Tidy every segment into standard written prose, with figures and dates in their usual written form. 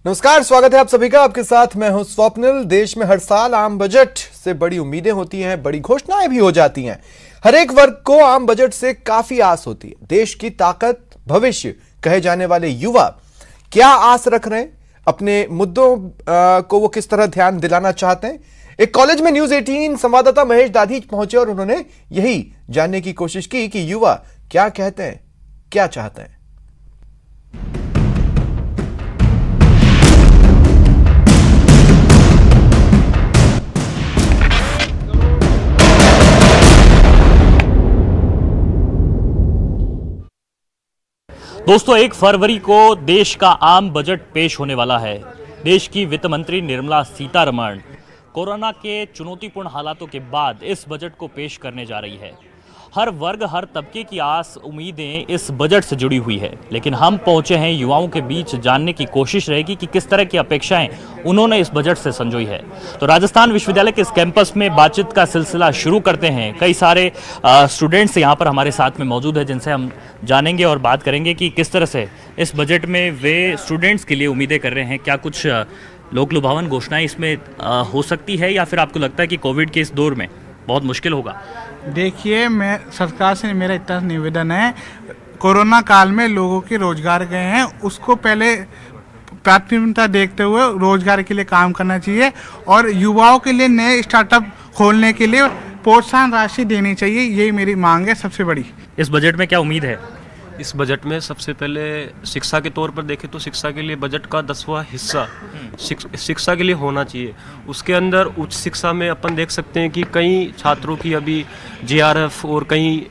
नमस्कार, स्वागत है आप सभी का। आपके साथ मैं हूं स्वप्निल। देश में हर साल आम बजट से बड़ी उम्मीदें होती हैं, बड़ी घोषणाएं भी हो जाती हैं। हर एक वर्ग को आम बजट से काफी आस होती है। देश की ताकत, भविष्य कहे जाने वाले युवा क्या आस रख रहे हैं, अपने मुद्दों को वो किस तरह ध्यान दिलाना चाहते हैं। एक कॉलेज में न्यूज 18 संवाददाता महेश दाधीच पहुंचे और उन्होंने यही जानने की कोशिश की कि युवा क्या कहते हैं, क्या चाहते हैं। दोस्तों, 1 फरवरी को देश का आम बजट पेश होने वाला है। देश की वित्त मंत्री निर्मला सीतारमण कोरोना के चुनौतीपूर्ण हालातों के बाद इस बजट को पेश करने जा रही है। हर वर्ग, हर तबके की आस, उम्मीदें इस बजट से जुड़ी हुई है। लेकिन हम पहुंचे हैं युवाओं के बीच, जानने की कोशिश रहेगी कि किस तरह की अपेक्षाएं उन्होंने इस बजट से संजोई है। तो राजस्थान विश्वविद्यालय के इस कैंपस में बातचीत का सिलसिला शुरू करते हैं। कई सारे स्टूडेंट्स यहाँ पर हमारे साथ में मौजूद है, जिनसे हम जानेंगे और बात करेंगे कि किस तरह से इस बजट में वे स्टूडेंट्स के लिए उम्मीदें कर रहे हैं। क्या कुछ लोक लुभावन घोषणाएं इसमें हो सकती है, या फिर आपको लगता है कि कोविड के इस दौर में बहुत मुश्किल होगा? देखिए, मैं सरकार से मेरा इतना निवेदन है, कोरोना काल में लोगों के रोजगार गए हैं, उसको पहले प्राथमिकता देखते हुए रोजगार के लिए काम करना चाहिए और युवाओं के लिए नए स्टार्टअप खोलने के लिए प्रोत्साहन राशि देनी चाहिए। यही मेरी मांग है सबसे बड़ी। इस बजट में क्या उम्मीद है? इस बजट में सबसे पहले शिक्षा के तौर पर देखें तो शिक्षा के लिए बजट का 10वां हिस्सा शिक्षा के लिए होना चाहिए। उसके अंदर उच्च शिक्षा में अपन देख सकते हैं कि कई छात्रों की अभी JRF और कई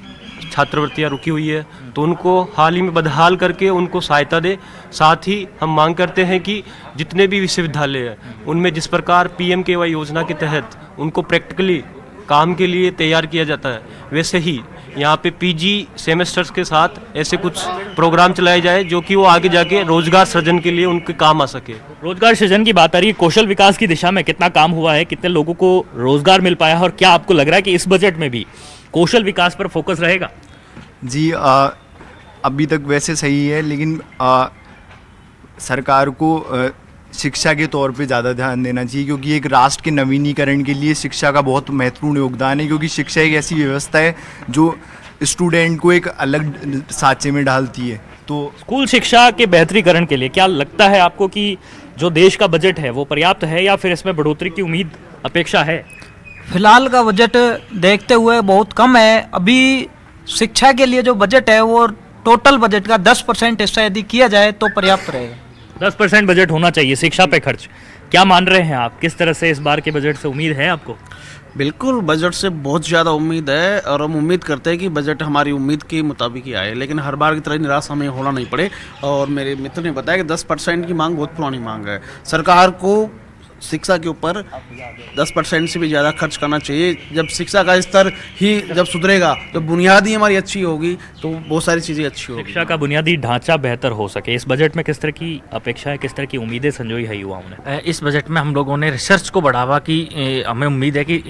छात्रवृत्तियां रुकी हुई है, तो उनको हाल ही में बदहाल करके उनको सहायता दे। साथ ही हम मांग करते हैं कि जितने भी विश्वविद्यालय हैं उनमें जिस प्रकार PMKY योजना के तहत उनको प्रैक्टिकली काम के लिए तैयार किया जाता है, वैसे ही यहाँ पे PG सेमेस्टर्स के साथ ऐसे कुछ प्रोग्राम चलाए जाए जो कि वो आगे जाके रोजगार सृजन के लिए उनके काम आ सके। रोजगार सृजन की बात आ रही है, कौशल विकास की दिशा में कितना काम हुआ है, कितने लोगों को रोजगार मिल पाया है, और क्या आपको लग रहा है कि इस बजट में भी कौशल विकास पर फोकस रहेगा? जी, अभी तक वैसे सही है, लेकिन सरकार को शिक्षा के तौर पे ज़्यादा ध्यान देना चाहिए, क्योंकि एक राष्ट्र के नवीनीकरण के लिए शिक्षा का बहुत महत्वपूर्ण योगदान है। क्योंकि शिक्षा एक ऐसी व्यवस्था है जो स्टूडेंट को एक अलग साँचे में डालती है। तो स्कूल शिक्षा के बेहतरीकरण के लिए क्या लगता है आपको कि जो देश का बजट है वो पर्याप्त है, या फिर इसमें बढ़ोतरी की उम्मीद, अपेक्षा है? फिलहाल का बजट देखते हुए बहुत कम है। अभी शिक्षा के लिए जो बजट है वो टोटल बजट का 10% हिस्सा यदि किया जाए तो पर्याप्त रहेगा। 10% बजट होना चाहिए शिक्षा पे खर्च। क्या मान रहे हैं आप, किस तरह से इस बार के बजट से उम्मीद है आपको? बिल्कुल, बजट से बहुत ज़्यादा उम्मीद है और हम उम्मीद करते हैं कि बजट हमारी उम्मीद के मुताबिक ही आए, लेकिन हर बार की तरह निराश हमें होना नहीं पड़े। और मेरे मित्र ने बताया कि 10% की मांग बहुत पुरानी मांग है। सरकार को शिक्षा के ऊपर 10% से भी ज़्यादा खर्च करना चाहिए। जब शिक्षा का स्तर ही जब सुधरेगा, तो बुनियादी हमारी अच्छी होगी, तो बहुत सारी चीज़ें अच्छी होगी। शिक्षा का बुनियादी ढांचा बेहतर हो सके। इस बजट में किस तरह की अपेक्षा है, किस तरह की उम्मीदें संजोई है युवाओं ने? इस बजट में हम लोगों ने रिसर्च को बढ़ावा की, हमें उम्मीद है कि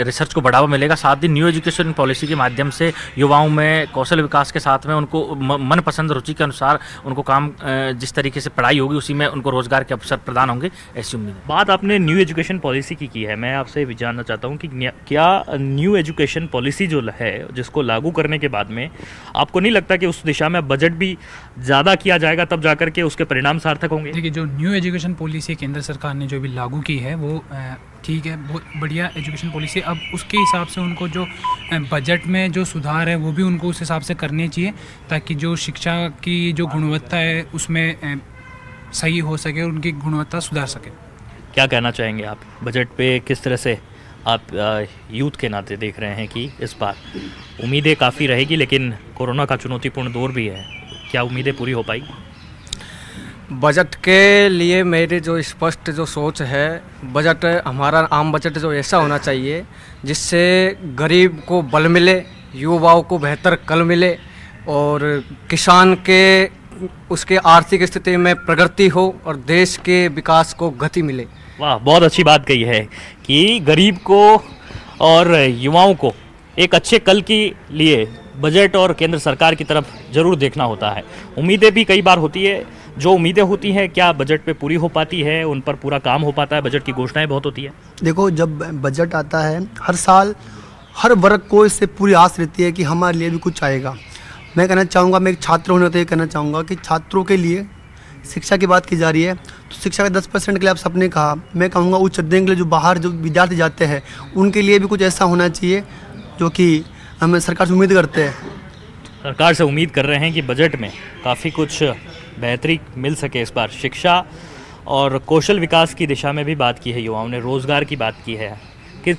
रिसर्च को बढ़ावा मिलेगा। साथ ही न्यू एजुकेशन पॉलिसी के माध्यम से युवाओं में कौशल विकास के साथ में उनको मनपसंद रुचि के अनुसार उनको काम, जिस तरीके से पढ़ाई होगी उसी में उनको रोजगार के अवसर प्रदान होंगे, ऐसी बात आपने न्यू एजुकेशन पॉलिसी की है। मैं आपसे भी जानना चाहता हूं कि क्या न्यू एजुकेशन पॉलिसी जो है, जिसको लागू करने के बाद में आपको नहीं लगता कि उस दिशा में बजट भी ज़्यादा किया जाएगा, तब जाकर के उसके परिणाम सार्थक होंगे? देखिए, जो न्यू एजुकेशन पॉलिसी केंद्र सरकार ने जो भी लागू की है वो ठीक है, बहुत बढ़िया एजुकेशन पॉलिसी। अब उसके हिसाब से उनको जो बजट में जो सुधार है वो भी उनको उस हिसाब से करने चाहिए, ताकि जो शिक्षा की जो गुणवत्ता है उसमें सही हो सके, उनकी गुणवत्ता सुधार सके। क्या कहना चाहेंगे आप बजट पे? किस तरह से आप यूथ के नाते देख रहे हैं कि इस बार उम्मीदें काफ़ी रहेगी, लेकिन कोरोना का चुनौतीपूर्ण दौर भी है, क्या उम्मीदें पूरी हो पाई? बजट के लिए मेरी जो स्पष्ट जो सोच है, बजट हमारा आम बजट जो ऐसा होना चाहिए जिससे गरीब को बल मिले, युवाओं को बेहतर कल मिले और किसान के उसके आर्थिक स्थिति में प्रगति हो और देश के विकास को गति मिले। वाह, बहुत अच्छी बात कही है कि गरीब को और युवाओं को एक अच्छे कल के लिए बजट और केंद्र सरकार की तरफ जरूर देखना होता है। उम्मीदें भी कई बार होती है, जो उम्मीदें होती हैं क्या बजट पे पूरी हो पाती है, उन पर पूरा काम हो पाता है? बजट की घोषणाएं बहुत होती है। देखो, जब बजट आता है हर साल हर वर्ग को इससे पूरी आस रहती है कि हमारे लिए भी कुछ आएगा। मैं कहना चाहूँगा, मैं एक छात्र होने ये कहना चाहूँगा कि छात्रों के लिए शिक्षा की बात की जा रही है, तो शिक्षा के 10% के लिए आप सबने कहा, मैं कहूँगा उच्च अध्ययन के लिए जो बाहर जो विद्यार्थी जाते हैं उनके लिए भी कुछ ऐसा होना चाहिए जो कि हम सरकार से उम्मीद करते हैं। सरकार से उम्मीद कर रहे हैं कि बजट में काफ़ी कुछ बेहतरी मिल सके। इस बार शिक्षा और कौशल विकास की दिशा में भी बात की है, युवाओं ने रोज़गार की बात की है। किस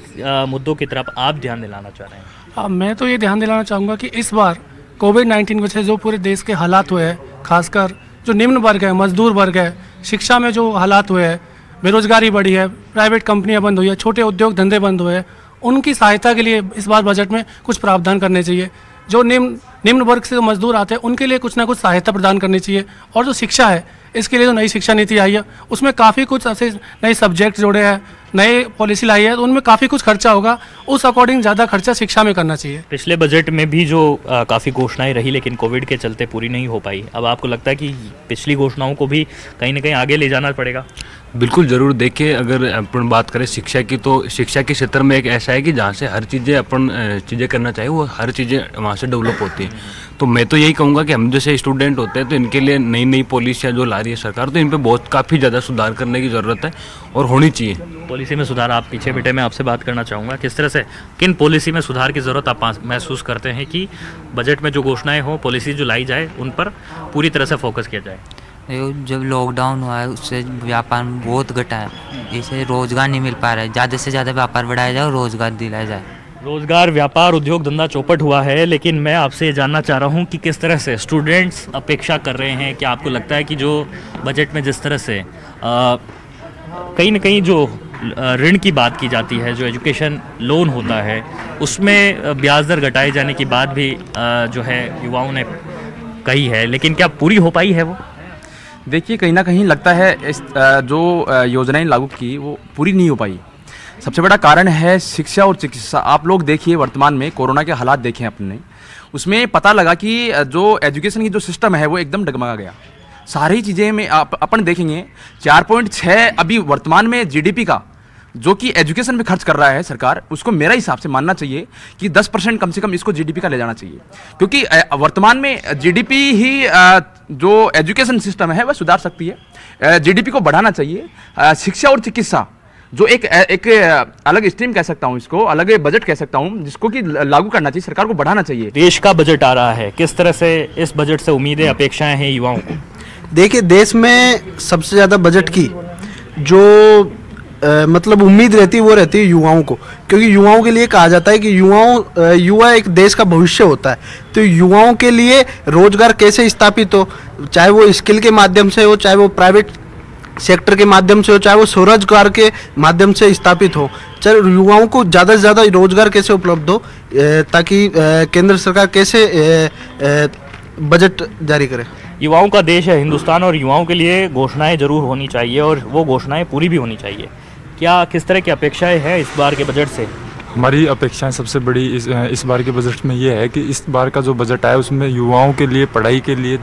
मुद्दों की तरफ आप ध्यान दिलाना चाह रहे हैं? मैं तो ये ध्यान दिलाना चाहूँगा कि इस बार कोविड-19 की वजह से जो पूरे देश के हालात हुए हैं, खासकर जो निम्न वर्ग है, मजदूर वर्ग है, शिक्षा में जो हालात हुए हैं, बेरोजगारी बढ़ी है, प्राइवेट कंपनियां बंद हुई है, छोटे उद्योग धंधे बंद हुए हैं, उनकी सहायता के लिए इस बार बजट में कुछ प्रावधान करने चाहिए। जो निम्न वर्ग से जो मजदूर आते हैं उनके लिए कुछ ना कुछ सहायता प्रदान करनी चाहिए। और जो शिक्षा है, इसके लिए जो नई शिक्षा नीति आई है उसमें काफ़ी कुछ ऐसे नए सब्जेक्ट जोड़े हैं, नए पॉलिसी लाई है, तो उनमें काफ़ी कुछ खर्चा होगा, उस अकॉर्डिंग ज़्यादा खर्चा शिक्षा में करना चाहिए। पिछले बजट में भी जो काफ़ी घोषणाएं रही लेकिन कोविड के चलते पूरी नहीं हो पाई, अब आपको लगता है कि पिछली घोषणाओं को भी कहीं ना कहीं आगे ले जाना पड़ेगा? बिल्कुल ज़रूर। देखिए, अगर अपन बात करें शिक्षा की, तो शिक्षा के क्षेत्र में एक ऐसा है कि जहाँ से हर चीज़ें अपन चीज़ें करना चाहिए वो हर चीज़ें वहाँ से डेवलप होती हैं। तो मैं तो यही कहूँगा कि हम जैसे स्टूडेंट होते हैं तो इनके लिए नई नई पॉलिसियाँ जो ला रही है सरकार, तो इन पर बहुत काफ़ी ज़्यादा सुधार करने की ज़रूरत है और होनी चाहिए। पॉलिसी में सुधार, आप पीछे बेटे मैं आपसे बात करना चाहूँगा, किस तरह से किन पॉलिसी में सुधार की ज़रूरत आप महसूस करते हैं कि बजट में जो घोषणाएँ हों, पॉलिसी जो लाई जाए, उन पर पूरी तरह से फोकस किया जाए? जब लॉकडाउन हुआ है उससे व्यापार बहुत घटा है, इसे रोजगार नहीं मिल पा रहा है। ज़्यादा से ज़्यादा व्यापार बढ़ाया जाए और रोजगार दिलाया जाए। रोजगार, व्यापार, उद्योग धंधा चौपट हुआ है, लेकिन मैं आपसे ये जानना चाह रहा हूँ कि किस तरह से स्टूडेंट्स अपेक्षा कर रहे हैं। क्या आपको लगता है कि जो बजट में जिस तरह से कहीं ना कहीं जो ऋण की बात की जाती है, जो एजुकेशन लोन होता है, उसमें ब्याज दर घटाए जाने की बात भी जो है युवाओं ने कही है, लेकिन क्या पूरी हो पाई है वो? देखिए, कहीं ना कहीं लगता है इस जो योजनाएं लागू की वो पूरी नहीं हो पाई। सबसे बड़ा कारण है शिक्षा और चिकित्सा। आप लोग देखिए, वर्तमान में कोरोना के हालात देखें अपने, उसमें पता लगा कि जो एजुकेशन की जो सिस्टम है वो एकदम डगमगा गया। सारी चीज़ें में अपन देखेंगे 4.6 अभी वर्तमान में जीडीपी का जो कि एजुकेशन में खर्च कर रहा है सरकार, उसको मेरा हिसाब से मानना चाहिए कि 10% कम से कम इसको जीडीपी का ले जाना चाहिए, क्योंकि वर्तमान में जीडीपी ही जो एजुकेशन सिस्टम है वह सुधार सकती है। जीडीपी को बढ़ाना चाहिए। शिक्षा और चिकित्सा जो एक अलग स्ट्रीम कह सकता हूँ, इसको अलग बजट कह सकता हूँ, जिसको कि लागू करना चाहिए, सरकार को बढ़ाना चाहिए। देश का बजट आ रहा है, किस तरह से इस बजट से उम्मीदें, अपेक्षाएं हैं युवाओं को? देखिए, देश में सबसे ज़्यादा बजट की जो मतलब उम्मीद रहती है वो रहती है युवाओं को, क्योंकि युवाओं के लिए कहा जाता है कि युवा एक देश का भविष्य होता है। तो युवाओं के लिए रोजगार कैसे स्थापित हो, चाहे वो स्किल के माध्यम से हो, चाहे वो प्राइवेट सेक्टर के माध्यम से हो, चाहे वो स्वरोजगार के माध्यम से स्थापित हो, चाहे युवाओं को ज़्यादा से ज़्यादा रोजगार कैसे उपलब्ध हो, ताकि केंद्र सरकार कैसे बजट जारी करे। युवाओं का देश है हिंदुस्तान और युवाओं के लिए घोषणाएं जरूर होनी चाहिए और वो घोषणाएं पूरी भी होनी चाहिए। क्या किस तरह की अपेक्षाएं हैं इस बार के बजट से? हमारी अपेक्षाएं सबसे बड़ी इस बार के बजट में ये है कि इस बार का जो बजट आया उसमें युवाओं के लिए पढ़ाई के लिए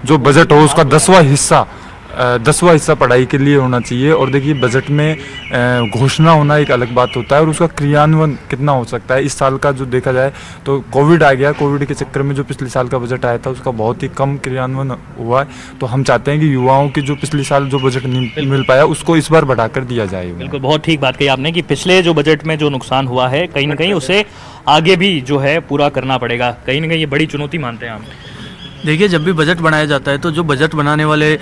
जो बजट हो उसका 10वां हिस्सा पढ़ाई के लिए होना चाहिए। और देखिए, बजट में घोषणा होना एक अलग बात होता है और उसका क्रियान्वयन कितना हो सकता है। इस साल का जो देखा जाए तो कोविड आ गया, कोविड के चक्कर में जो पिछले साल का बजट आया था उसका बहुत ही कम क्रियान्वयन हुआ है। तो हम चाहते हैं कि युवाओं की जो पिछले साल जो बजट नहीं मिल पाया उसको इस बार बढ़ाकर दिया जाए। बिल्कुल, बहुत ठीक बात कही आपने कि पिछले जो बजट में जो नुकसान हुआ है कहीं ना कहीं उसे आगे भी जो है पूरा करना पड़ेगा। कहीं ना कहीं ये बड़ी चुनौती मानते हैं हम। देखिए, जब भी बजट बनाया जाता है तो जो बजट बनाने वाले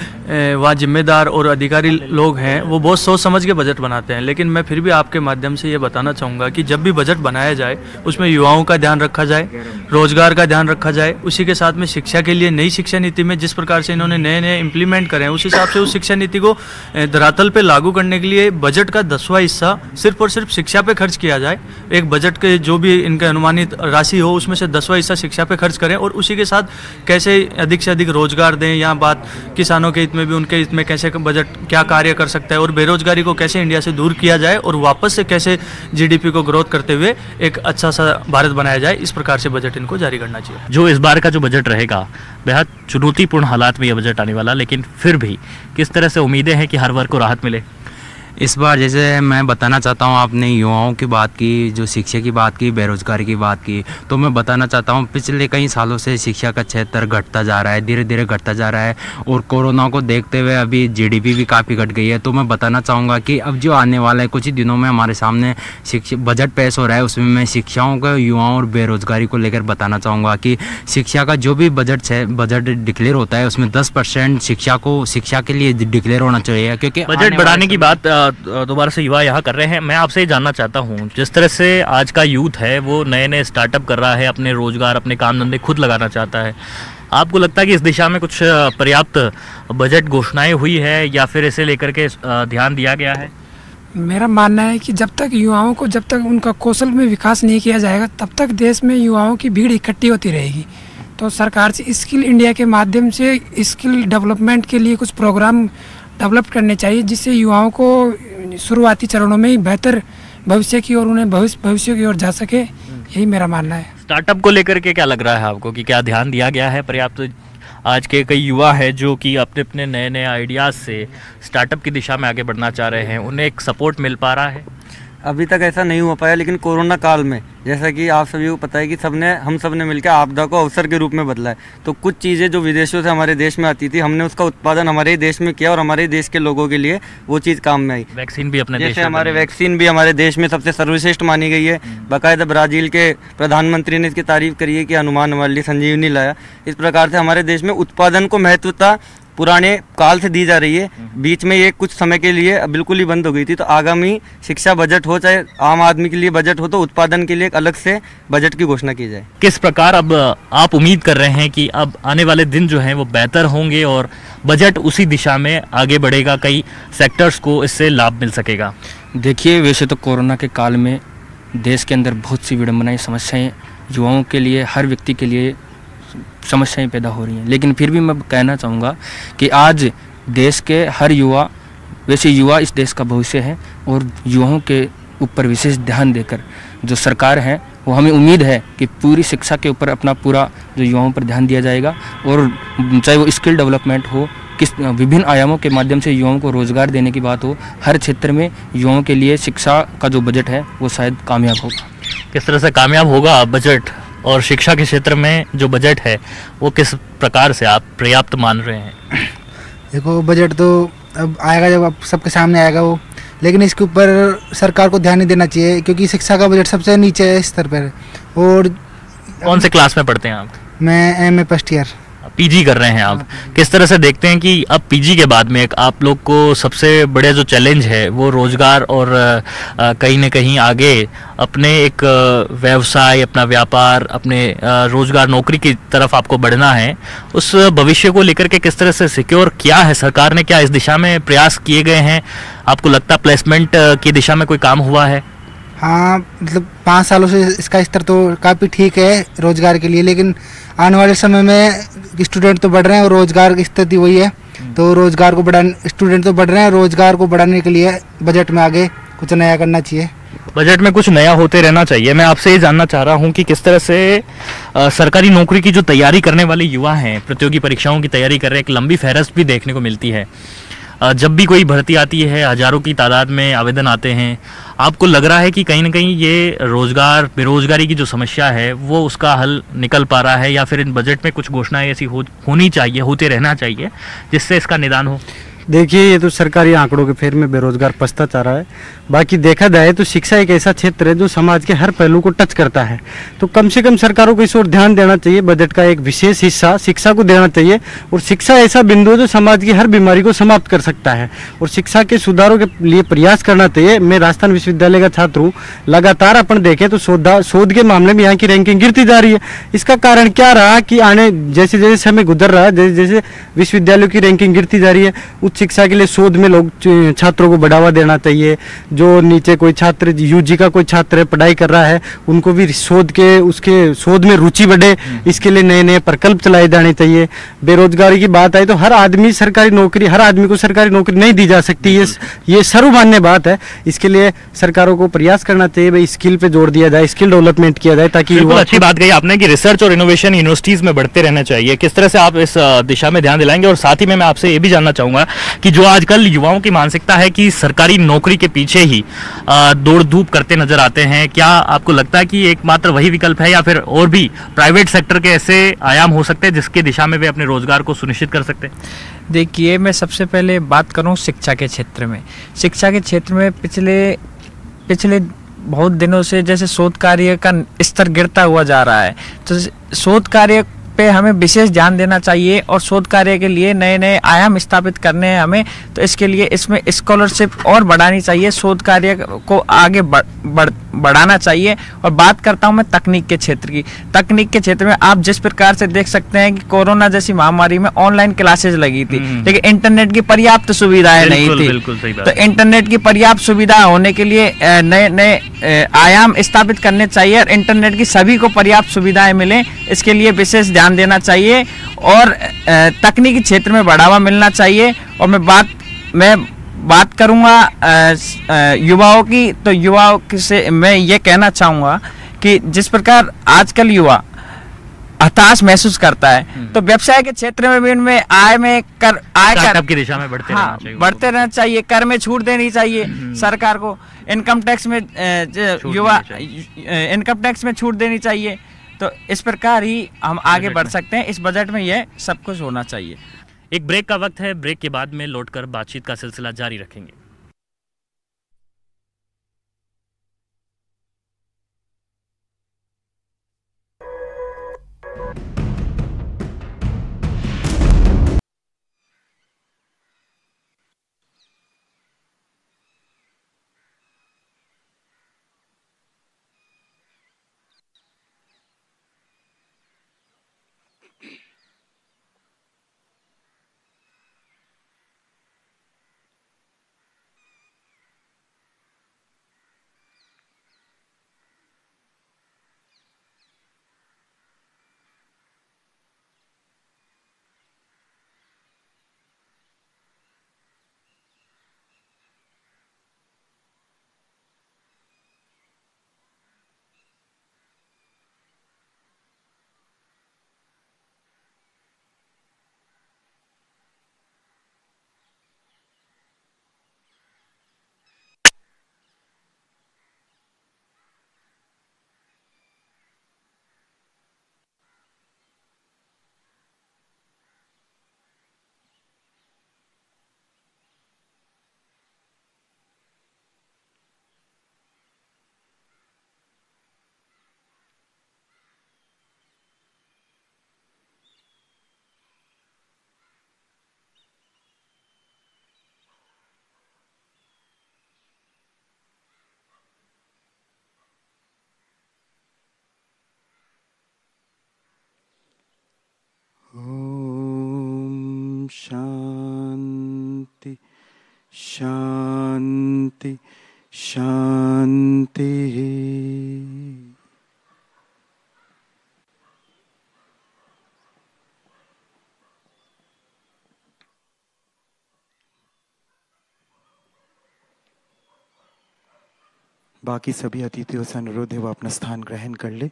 वहाँ जिम्मेदार और अधिकारी लोग हैं वो बहुत सोच समझ के बजट बनाते हैं, लेकिन मैं फिर भी आपके माध्यम से ये बताना चाहूँगा कि जब भी बजट बनाया जाए उसमें युवाओं का ध्यान रखा जाए, रोजगार का ध्यान रखा जाए, उसी के साथ में शिक्षा के लिए नई शिक्षा नीति में जिस प्रकार से इन्होंने नए इम्प्लीमेंट करे हैं उस हिसाब से उस शिक्षा नीति को धरातल पर लागू करने के लिए बजट का 10वां हिस्सा सिर्फ और सिर्फ शिक्षा पे खर्च किया जाए। एक बजट के जो भी इनका अनुमानित राशि हो उसमें से 10वां हिस्सा शिक्षा पे खर्च करें और उसी के साथ कैसे कैसे अधिक से अधिक रोजगार दें, यहाँ बात किसानों के हित में भी उनके हित में कैसे बजट क्या कार्य कर सकता है और बेरोजगारी को कैसे इंडिया से दूर किया जाए और वापस से कैसे जीडीपी को ग्रोथ करते हुए एक अच्छा सा भारत बनाया जाए, इस प्रकार से बजट इनको जारी करना चाहिए। जो इस बार का जो बजट रहेगा बेहद चुनौतीपूर्ण हालात में यह बजट आने वाला, लेकिन फिर भी किस तरह से उम्मीदें हैं कि हर वर्ग को राहत मिले? इस बार जैसे मैं बताना चाहता हूँ, आपने युवाओं की बात की, जो शिक्षा की बात की, बेरोजगारी की बात की, तो मैं बताना चाहता हूँ पिछले कई सालों से शिक्षा का क्षेत्र घटता जा रहा है, धीरे धीरे घटता जा रहा है और कोरोना को देखते हुए अभी जीडीपी भी काफ़ी घट गई है। तो मैं बताना चाहूँगा कि अब जो आने वाला है कुछ ही दिनों में हमारे सामने शिक्षा बजट पेश हो रहा है, उसमें मैं शिक्षाओं का, युवाओं और बेरोजगारी को लेकर बताना चाहूँगा कि शिक्षा का जो भी बजट डिक्लेयर होता है उसमें 10% शिक्षा के लिए डिक्लेयर होना चाहिए, क्योंकि बजट बढ़ाने की बात दोबारा से युवा यहाँ कर रहे हैं। मैं आपसे जानना चाहता हूँ, जिस तरह से आज का यूथ है वो नए नए स्टार्टअप कर रहा है, अपने रोजगार अपने काम धंधे खुद लगाना चाहता है, आपको लगता है कि इस दिशा में कुछ पर्याप्त बजट घोषणाएं हुई है या फिर इसे लेकर के ध्यान दिया गया है? मेरा मानना है कि जब तक युवाओं को, जब तक उनका कौशल में विकास नहीं किया जाएगा तब तक देश में युवाओं की भीड़ इकट्ठी होती रहेगी। तो सरकार से स्किल इंडिया के माध्यम से स्किल डेवलपमेंट के लिए कुछ प्रोग्राम डेवलप करने चाहिए, जिससे युवाओं को शुरुआती चरणों में ही बेहतर भविष्य की ओर उन्हें भविष्य की ओर जा सके, यही मेरा मानना है। स्टार्टअप को लेकर के क्या लग रहा है आपको कि क्या ध्यान दिया गया है पर्याप्त? आज के कई युवा हैं जो कि अपने अपने नए नए आइडियाज़ से स्टार्टअप की दिशा में आगे बढ़ना चाह रहे हैं, उन्हें एक सपोर्ट मिल पा रहा है? अभी तक ऐसा नहीं हो पाया, लेकिन कोरोना काल में जैसा कि आप सभी को पता है कि हम सब ने मिलकर आपदा को अवसर के रूप में बदला है। तो कुछ चीज़ें जो विदेशों से हमारे देश में आती थी, हमने उसका उत्पादन हमारे देश में किया और हमारे देश के लोगों के लिए वो चीज़ काम में आई। वैक्सीन भी अपने देश में, हमारे वैक्सीन भी हमारे देश में सबसे सर्वश्रेष्ठ मानी गई है। बाकायदा ब्राज़ील के प्रधानमंत्री ने इसकी तारीफ करी है कि हनुमान हमारे लिए संजीवनी लाया। इस प्रकार से हमारे देश में उत्पादन को महत्वता पुराने काल से दी जा रही है। बीच में ये कुछ समय के लिए बिल्कुल ही बंद हो गई थी। तो आगामी शिक्षा बजट हो, चाहे आम आदमी के लिए बजट हो, तो उत्पादन के लिए एक अलग से बजट की घोषणा की जाए। किस प्रकार अब आप उम्मीद कर रहे हैं कि अब आने वाले दिन जो हैं वो बेहतर होंगे और बजट उसी दिशा में आगे बढ़ेगा, कई सेक्टर्स को इससे लाभ मिल सकेगा? देखिए, वैसे तो कोरोना के काल में देश के अंदर बहुत सी विडंबनाएं, समस्याएं युवाओं के लिए, हर व्यक्ति के लिए समस्याएं पैदा हो रही हैं, लेकिन फिर भी मैं कहना चाहूँगा कि आज देश के हर युवा, वैसे युवा इस देश का भविष्य है और युवाओं के ऊपर विशेष ध्यान देकर जो सरकार है वो, हमें उम्मीद है कि पूरी शिक्षा के ऊपर अपना पूरा जो युवाओं पर ध्यान दिया जाएगा और चाहे वो स्किल डेवलपमेंट हो, किस विभिन्न आयामों के माध्यम से युवाओं को रोजगार देने की बात हो, हर क्षेत्र में युवाओं के लिए शिक्षा का जो बजट है वो शायद कामयाब होगा। किस तरह से कामयाब होगा बजट, और शिक्षा के क्षेत्र में जो बजट है वो किस प्रकार से आप पर्याप्त मान रहे हैं? देखो, बजट तो अब आएगा जब अब सबके सामने आएगा वो, लेकिन इसके ऊपर सरकार को ध्यान नहीं देना चाहिए, क्योंकि शिक्षा का बजट सबसे नीचे है स्तर पर। और कौन से क्लास में पढ़ते हैं आप? मैं MA फर्स्ट ईयर। पीजी कर रहे हैं आप, किस तरह से देखते हैं कि अब पीजी के बाद में आप लोग को सबसे बड़े जो चैलेंज है वो रोजगार और कहीं न कहीं आगे अपने एक व्यवसाय, अपना व्यापार, अपने रोजगार, नौकरी की तरफ आपको बढ़ना है, उस भविष्य को लेकर के किस तरह से सिक्योर किया है सरकार ने? क्या इस दिशा में प्रयास किए गए हैं? आपको लगता है प्लेसमेंट की दिशा में कोई काम हुआ है? हाँ, मतलब 5 सालों से इसका स्तर तो काफ़ी ठीक है रोजगार के लिए, लेकिन आने वाले समय में स्टूडेंट तो बढ़ रहे हैं और रोजगार की स्थिति वही है। तो रोजगार को स्टूडेंट तो बढ़ रहे हैं, रोजगार को बढ़ाने के लिए बजट में आगे कुछ नया करना चाहिए। बजट में कुछ नया होते रहना चाहिए। मैं आपसे ये जानना चाह रहा हूँ कि किस तरह से सरकारी नौकरी की जो तैयारी करने वाले युवा हैं, प्रतियोगी परीक्षाओं की तैयारी कर रहे हैं, एक लंबी फहरिस्त भी देखने को मिलती है। जब भी कोई भर्ती आती है, हजारों की तादाद में आवेदन आते हैं, आपको लग रहा है कि कहीं ना कहीं ये रोजगार, बेरोजगारी की जो समस्या है वो उसका हल निकल पा रहा है, या फिर इन बजट में कुछ घोषणाएं ऐसी होनी चाहिए, होते रहना चाहिए जिससे इसका निदान हो? देखिए, ये तो सरकारी आंकड़ों के फेर में बेरोजगार पछता चाह रहा है। बाकी देखा जाए तो शिक्षा एक ऐसा क्षेत्र है जो समाज के हर पहलू को टच करता है, तो कम से कम सरकारों को इस ओर ध्यान देना चाहिए। बजट का एक विशेष हिस्सा शिक्षा को देना चाहिए, और शिक्षा ऐसा बिंदु है जो समाज की हर बीमारी को समाप्त कर सकता है, और शिक्षा के सुधारों के लिए प्रयास करना चाहिए। मैं राजस्थान विश्वविद्यालय का छात्र हूँ। लगातार अपन देखें तो शोध के मामले में यहाँ की रैंकिंग गिरती जा रही है। इसका कारण क्या रहा कि आने जैसे जैसे समय गुजर रहा है, जैसे जैसे विश्वविद्यालयों की रैंकिंग गिरती जा रही है, उच्च शिक्षा के लिए शोध में लोग छात्रों को बढ़ावा देना चाहिए। जो नीचे कोई छात्र यूजी का कोई छात्र पढ़ाई कर रहा है, उनको भी शोध के उसके शोध में रुचि बढ़े, इसके लिए नए नए प्रकल्प चलाए जाने चाहिए। बेरोजगारी की बात आई तो हर आदमी सरकारी नौकरी, हर आदमी को सरकारी नौकरी नहीं दी जा सकती, ये सर्वमान्य बात है। इसके लिए सरकारों को प्रयास करना चाहिए, भाई स्किल पे जोर दिया जाए, स्किल डेवलपमेंट किया जाए, ताकि अच्छी बात कही आपने कि रिसर्च और इनोवेशन यूनिवर्सिटीज में बढ़ते रहना चाहिए। किस तरह से आप इस दिशा में ध्यान दिलाएंगे? और साथ ही में मैं आपसे ये भी जानना चाहूंगा कि जो आजकल युवाओं की मानसिकता है कि सरकारी नौकरी के पीछे ही दौड़ धूप करते नजर आते हैं, क्या आपको लगता है कि एकमात्र वही विकल्प है या फिर और भी प्राइवेट सेक्टर के ऐसे आयाम हो सकते हैं जिसके दिशा में वे अपने रोजगार को सुनिश्चित कर सकते हैं? देखिए, मैं सबसे पहले बात करूं शिक्षा के क्षेत्र में। शिक्षा के क्षेत्र में पिछले बहुत दिनों से जैसे शोध कार्य का स्तर गिरता हुआ जा रहा है, तो शोध कार्य पे हमें विशेष ध्यान देना चाहिए और शोध कार्य के लिए नए नए आयाम स्थापित करने हैं हमें। तो इसके लिए इसमें स्कॉलरशिप और बढ़ानी चाहिए, शोध कार्य को आगे बढ़ाना चाहिए। और बात करता हूं मैं तकनीक के क्षेत्र की। तकनीक के क्षेत्र में आप जिस प्रकार से देख सकते हैं कि कोरोना जैसी महामारी में ऑनलाइन क्लासेज लगी थी, लेकिन इंटरनेट की पर्याप्त सुविधाएं नहीं थी। तो इंटरनेट की पर्याप्त सुविधा होने के लिए नए नए आयाम स्थापित करने चाहिए और इंटरनेट की सभी को पर्याप्त सुविधाएं मिले, इसके लिए विशेष ध्यान देना चाहिए और तकनीकी क्षेत्र में बढ़ावा मिलना चाहिए। और मैं बात करूंगा युवाओं की, तो युवाओं से मैं ये कहना चाहूंगा कि जिस प्रकार आजकल युवा हताश महसूस करता है, तो व्यवसाय के क्षेत्र में भी उनमें आय की दिशा में बढ़ते रहना चाहिए। कर में छूट देनी चाहिए सरकार को, इनकम टैक्स में इनकम टैक्स में छूट देनी चाहिए। तो इस प्रकार ही हम आगे बढ़ सकते हैं। इस बजट में यह सब कुछ होना चाहिए। एक ब्रेक का वक्त है, ब्रेक के बाद में लौटकर बातचीत का सिलसिला जारी रखेंगे। ओम शांति शांति शांति। बाकी सभी अतिथियों से अनुरोध है वो अपना स्थान ग्रहण कर ले।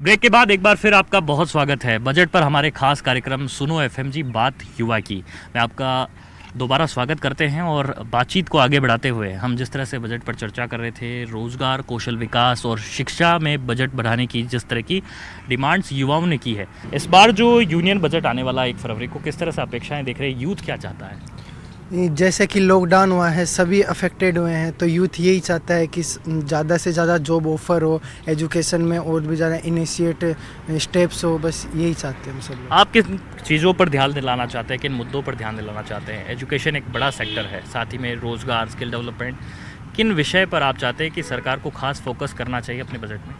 ब्रेक के बाद एक बार फिर आपका बहुत स्वागत है बजट पर हमारे खास कार्यक्रम सुनो एफएमजी बात युवा की। मैं आपका दोबारा स्वागत करते हैं और बातचीत को आगे बढ़ाते हुए हम जिस तरह से बजट पर चर्चा कर रहे थे, रोज़गार, कौशल विकास और शिक्षा में बजट बढ़ाने की जिस तरह की डिमांड्स युवाओं ने की है, इस बार जो यूनियन बजट आने वाला 1 फरवरी को, किस तरह से अपेक्षाएं देख रहे हैं? यूथ क्या चाहता है? जैसे कि लॉकडाउन हुआ है, सभी अफेक्टेड हुए हैं, तो यूथ यही चाहता है कि ज़्यादा से ज़्यादा जॉब ऑफर हो, एजुकेशन में और भी ज़्यादा इनिशिएट स्टेप्स हो, बस यही चाहते हैं हम सब। आप किन चीज़ों पर ध्यान दिलाना चाहते हैं, किन मुद्दों पर ध्यान दिलाना चाहते हैं? एजुकेशन एक बड़ा सेक्टर है, साथ ही में रोज़गार, स्किल डेवलपमेंट, किन विषय पर आप चाहते हैं कि सरकार को खास फोकस करना चाहिए अपने बजट में?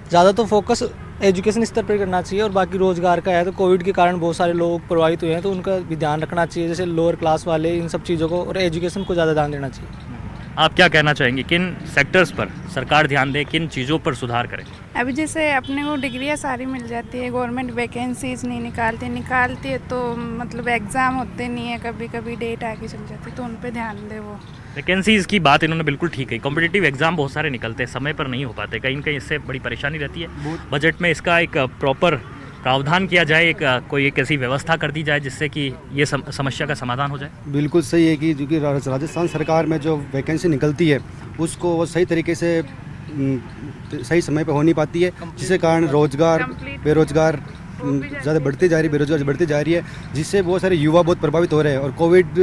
ज़्यादा तो फोकस एजुकेशन स्तर पर करना चाहिए और बाकी रोज़गार का है तो कोविड के कारण बहुत सारे लोग प्रभावित हुए हैं तो उनका भी ध्यान रखना चाहिए, जैसे लोअर क्लास वाले, इन सब चीज़ों को, और एजुकेशन को ज़्यादा ध्यान देना चाहिए। आप क्या कहना चाहेंगे, किन सेक्टर्स पर सरकार ध्यान दे, किन चीज़ों पर सुधार करे? अभी जैसे अपने को डिग्रियाँ सारी मिल जाती है, गवर्नमेंट वैकेंसीज नहीं निकालती है तो मतलब एग्ज़ाम होते नहीं है, कभी कभी डेट आगे चल जाती है, तो उन पे ध्यान दे। वो वैकेंसीज़ की बात इन्होंने बिल्कुल ठीक है। कॉम्पिटिटिव एग्जाम बहुत सारे निकलते हैं, समय पर नहीं हो पाते, कहीं न कहीं इससे बड़ी परेशानी रहती है। बजट में इसका एक प्रॉपर प्रावधान किया जाए, कोई एक ऐसी व्यवस्था कर दी जाए जिससे कि ये समस्या का समाधान हो जाए। बिल्कुल सही है कि जो कि राजस्थान सरकार में जो वैकेंसी निकलती है उसको वो सही तरीके से सही समय पर हो नहीं पाती है, जिसके कारण बेरोजगार ज़्यादा बढ़ती जा रही है, बेरोजगारी बढ़ती जा रही है, जिससे बहुत सारे युवा बहुत प्रभावित हो रहे हैं। और कोविड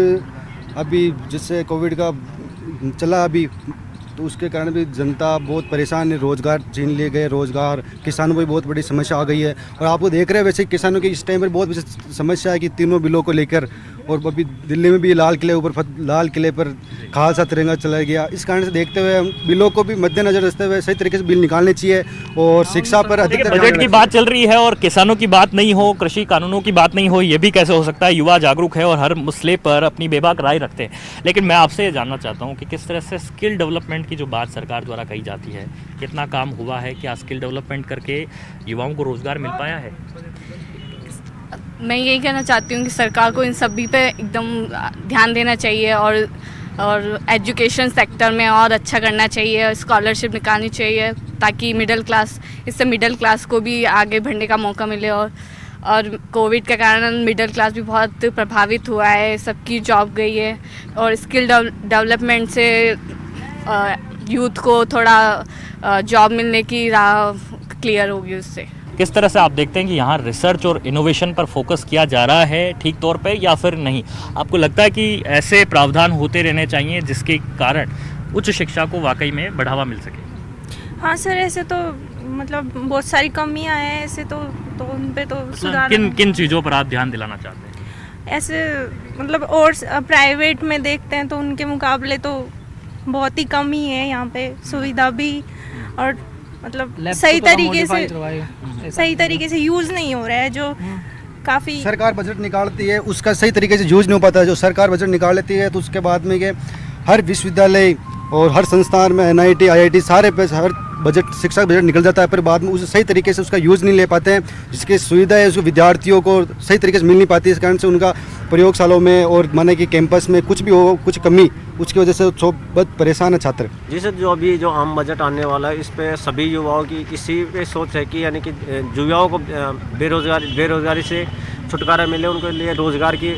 अभी जिससे कोविड का चला अभी, तो उसके कारण भी जनता बहुत परेशान है, रोज़गार छीन लिए गए, रोज़गार किसानों पर बहुत बड़ी समस्या आ गई है। और आपको देख रहे हैं वैसे किसानों की इस टाइम पर बहुत बड़ी समस्या है कि तीनों बिलों को लेकर, और अभी दिल्ली में भी लाल किले पर खालसा तिरंगा चलाया गया। इस कारण से देखते हुए बिलों को भी मद्देनजर रखते हुए सही तरीके से बिल निकालने चाहिए और शिक्षा पर अधिक बजट की बात चल रही है और किसानों की बात नहीं हो, कृषि कानूनों की बात नहीं हो, ये भी कैसे हो सकता है? युवा जागरूक है और हर मसले पर अपनी बेबाक राय रखते हैं। लेकिन मैं आपसे ये जानना चाहता हूँ कि किस तरह से स्किल डेवलपमेंट की जो बात सरकार द्वारा कही जाती है, कितना काम हुआ है? क्या स्किल डेवलपमेंट करके युवाओं को रोजगार मिल पाया है? मैं यही कहना चाहती हूँ कि सरकार को इन सभी पे एकदम ध्यान देना चाहिए और एजुकेशन सेक्टर में और अच्छा करना चाहिए, स्कॉलरशिप निकालनी चाहिए ताकि इससे मिडिल क्लास को भी आगे बढ़ने का मौका मिले। और कोविड के कारण मिडिल क्लास भी बहुत प्रभावित हुआ है, सबकी जॉब गई है, और स्किल डेवलपमेंट से यूथ को थोड़ा जॉब मिलने की राह क्लियर होगी उससे। किस तरह से आप देखते हैं कि यहाँ रिसर्च और इनोवेशन पर फोकस किया जा रहा है ठीक तौर पे या फिर नहीं? आपको लगता है कि ऐसे प्रावधान होते रहने चाहिए जिसके कारण उच्च शिक्षा को वाकई में बढ़ावा मिल सके? हाँ सर, ऐसे तो मतलब बहुत सारी कमियाँ हैं, ऐसे तो उन पे तो सुधार। किन चीज़ों पर आप ध्यान दिलाना चाहते हैं? ऐसे मतलब और प्राइवेट में देखते हैं तो उनके मुकाबले तो बहुत ही कमी है यहाँ पे, सुविधा भी और मतलब सही तरीके से यूज़ नहीं हो रहा है, जो काफ़ी सरकार बजट निकालती है उसका सही तरीके से यूज नहीं हो पाता है। जो सरकार बजट निकाल लेती है तो उसके बाद में ये हर विश्वविद्यालय और हर संस्थान में NIT IIT सारे पे हर बजट शिक्षा बजट निकल जाता है, पर बाद में उसे सही तरीके से उसका यूज़ नहीं ले पाते हैं, जिसकी सुविधा है उसको विद्यार्थियों को सही तरीके से मिल नहीं पाती है। इस कारण से उनका प्रयोगशालाओं में और माने कि कैंपस में कुछ भी हो, कुछ कमी, उसकी वजह से बहुत परेशान है छात्र। जी सर, जो अभी जो आम बजट आने वाला है इस पे सभी युवाओं की इसी पे सोच है कि यानी कि युवाओं को बेरोजगारी से छुटकारा मिले, उनके लिए रोज़गार की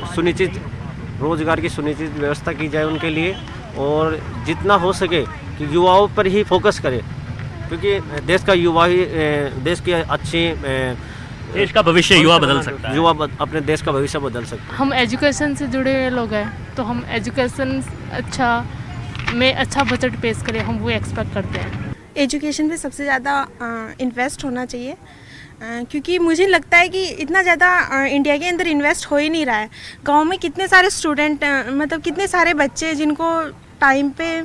सुनिश्चित व्यवस्था की जाए उनके लिए, और जितना हो सके कि युवाओं पर ही फोकस करें, क्योंकि देश का युवा ही देश की देश का भविष्य युवा बदल सकता है, युवा अपने देश का भविष्य बदल सकता है। हम एजुकेशन से जुड़े हुए लोग हैं तो हम एजुकेशन अच्छा बजट पेश करें, हम वो एक्सपेक्ट करते हैं। एजुकेशन पे सबसे ज़्यादा इन्वेस्ट होना चाहिए, क्योंकि मुझे लगता है कि इतना ज़्यादा इंडिया के अंदर इन्वेस्ट हो ही नहीं रहा है। गांव में कितने सारे स्टूडेंट मतलब कितने सारे बच्चे जिनको टाइम पे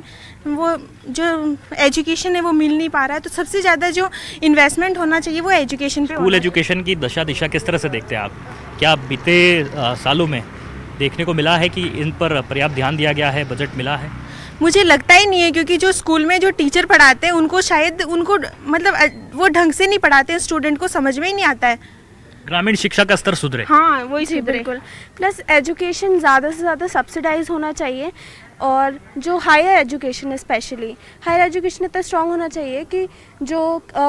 वो जो एजुकेशन है वो मिल नहीं पा रहा है, तो सबसे ज़्यादा जो इन्वेस्टमेंट होना चाहिए वो एजुकेशन पे। स्कूल एजुकेशन की दिशा किस तरह से देखते हैं आप? क्या बीते सालों में देखने को मिला है कि इन पर पर्याप्त ध्यान दिया गया है, बजट मिला है? मुझे लगता ही नहीं है, क्योंकि जो स्कूल में जो टीचर पढ़ाते हैं उनको शायद मतलब वो ढंग से नहीं पढ़ाते हैं, स्टूडेंट को समझ में ही नहीं आता है। ग्रामीण शिक्षा का स्तर सुधरे। हाँ वही जी सुधरे। बिल्कुल। प्लस एजुकेशन ज़्यादा से ज़्यादा सब्सिडाइज होना चाहिए, और जो higher education specially higher education इतना स्ट्रॉन्ग होना चाहिए कि जो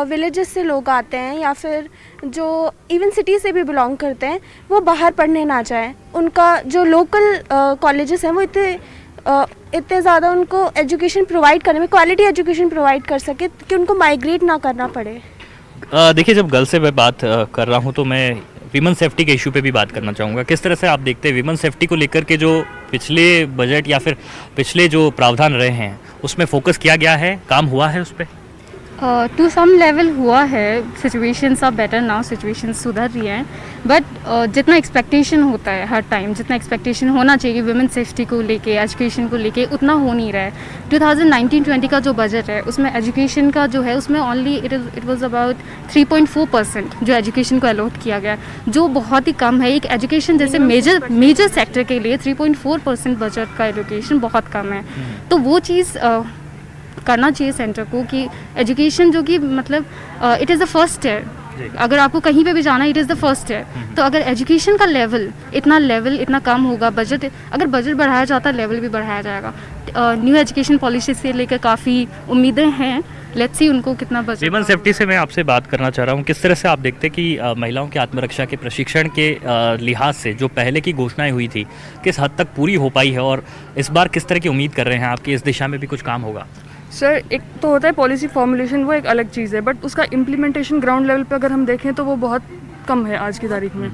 विलेजेस से लोग आते हैं या फिर जो इवन सिटी से भी बिलोंग करते हैं वो बाहर पढ़ने ना जाएं। उनका जो लोकल कॉलेजेस हैं वो इतने ज़्यादा उनको एजुकेशन प्रोवाइड करने में, क्वालिटी एजुकेशन प्रोवाइड कर सके कि उनको माइग्रेट ना करना पड़े। देखिए, जब गर्ल से मैं बात कर रहा हूँ तो मैं विमेन सेफ्टी के इशू पे भी बात करना चाहूँगा। किस तरह से आप देखते हैं विमेन सेफ्टी को लेकर के जो पिछले बजट या फिर पिछले जो प्रावधान रहे हैं उसमें फोकस किया गया है, काम हुआ है उस पर? टू सम लेवल हुआ है। Situations are better now, situations सुधर रही हैं, बट जितना एक्सपेक्टेशन होता है हर टाइम, जितना एक्सपेक्टेशन होना चाहिए विमेन सेफ्टी को लेके, एजुकेशन को लेके, उतना हो नहीं रहा है। 2019-20 का जो बजट है उसमें एजुकेशन का जो है उसमें ओनली इट वाज अबाउट 3.4% जो एजुकेशन को अलॉट किया गया, जो बहुत ही कम है। एक एजुकेशन जैसे मेजर सेक्टर के लिए 3.4% बजट का एलोकेशन बहुत कम है। तो वो चीज़ करना चाहिए सेंटर को कि एजुकेशन जो कि मतलब it is the first step. अगर आपको कहीं पे भी जाना है it is the first step. तो अगर एजुकेशन का लेवल इतना कम होगा, बजट अगर बजट बढ़ाया जाता है लेवल भी बढ़ाया जाएगा। न्यू एजुकेशन पॉलिसी से लेकर काफ़ी उम्मीदें हैं, लेट्स सी उनको कितना बजट। विमेन सेफ्टी से मैं आपसे बात करना चाह रहा हूँ, किस तरह से आप देखते हैं कि महिलाओं के आत्मरक्षा के प्रशिक्षण के लिहाज से जो पहले की घोषणाएं हुई थी किस हद तक पूरी हो पाई है, और इस बार किस तरह की उम्मीद कर रहे हैं आपकी इस दिशा में भी कुछ काम होगा? सर, एक तो होता है पॉलिसी फॉर्मुलेशन, वो एक अलग चीज़ है, बट उसका इम्प्लीमेंटेशन ग्राउंड लेवल पे अगर हम देखें तो वो बहुत कम है आज की तारीख में।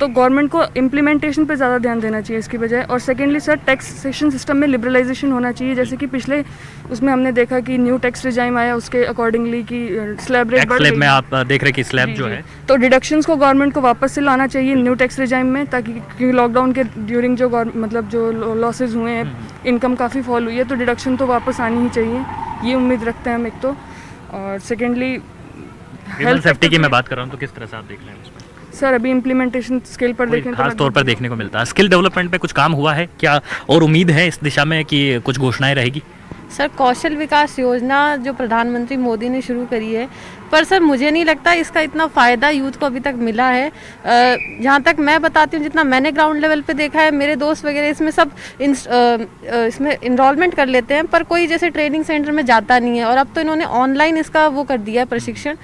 तो गवर्नमेंट को इम्प्लीमेंटेशन पे ज़्यादा ध्यान देना चाहिए इसकी बजाय। और सेकेंडली सर, टैक्सेशन सिस्टम में लिबरलाइजेशन होना चाहिए, जैसे कि पिछले उसमें हमने देखा कि न्यू टैक्स रिजाइम आया, उसके अकॉर्डिंगली कि स्लैब रेट बढ़ गई। में आप देख रहे हैं कि स्लैब जो है, तो डिडक्शंस को गवर्नमेंट को वापस से लाना चाहिए न्यू टैक्स रिजाइम में, ताकि क्योंकि लॉकडाउन के ड्यूरिंग जो मतलब जो लॉसेज हुए हैं, इनकम काफ़ी फॉल हुई है, तो डिडक्शन तो वापस आनी ही चाहिए, ये उम्मीद रखते हैं हम एक तो। और सेकेंडली हेल्थ सेफ्टी की मैं बात कर रहा हूँ, तो किस तरह से आप देख रहे हैं उसमें? सर, अभी इम्प्लीमेंटेशन स्किल पर देखें खास तौर पर देखने को मिलता है। स्किल डेवलपमेंट पे कुछ काम हुआ है क्या, और उम्मीद है इस दिशा में कि कुछ घोषणाएं रहेगी? सर, कौशल विकास योजना जो प्रधानमंत्री मोदी ने शुरू करी है, पर सर मुझे नहीं लगता इसका इतना फ़ायदा यूथ को अभी तक मिला है। जहाँ तक मैं बताती हूँ, जितना मैंने ग्राउंड लेवल पे देखा है, मेरे दोस्त वगैरह इसमें सब इसमें इनरोलमेंट कर लेते हैं, पर कोई जैसे ट्रेनिंग सेंटर में जाता नहीं है। और अब तो इन्होंने ऑनलाइन इसका वो कर दिया है प्रशिक्षण,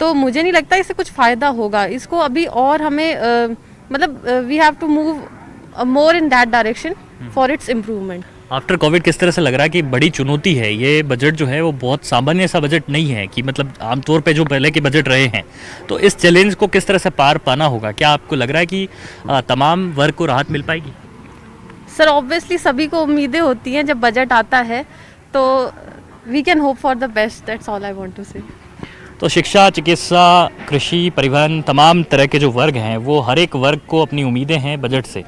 तो मुझे नहीं लगता इससे कुछ फ़ायदा होगा। इसको अभी और हमें मतलब we have to move more in that direction for its improvement. After Covid किस तरह से लग रहा है कि बड़ी चुनौती है ये बजट जो है, वो बहुत सामान्य सा बजट नहीं है कि मतलब आमतौर पे जो पहले के बजट रहे हैं, तो इस चैलेंज को किस तरह से पार पाना होगा? क्या आपको लग रहा है कि तमाम वर्ग को राहत मिल पाएगी? सर, ऑब्वियसली सभी को उम्मीदें होती हैं जब बजट आता है, तो we can hope for the best, that's all I want to say. तो शिक्षा, चिकित्सा, कृषि, परिवहन, तमाम तरह के जो वर्ग हैं वो हर एक वर्ग को अपनी उम्मीदें हैं बजट से,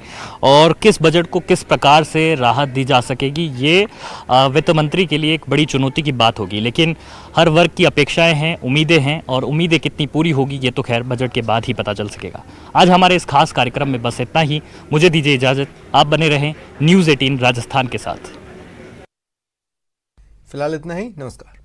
और किस बजट को किस प्रकार से राहत दी जा सकेगी ये वित्त मंत्री के लिए एक बड़ी चुनौती की बात होगी। लेकिन हर वर्ग की अपेक्षाएं हैं, उम्मीदें हैं, और उम्मीदें कितनी पूरी होगी ये तो खैर बजट के बाद ही पता चल सकेगा। आज हमारे इस खास कार्यक्रम में बस इतना ही। मुझे दीजिए इजाज़त, आप बने रहें न्यूज़ 18 राजस्थान के साथ। फिलहाल इतना ही, नमस्कार।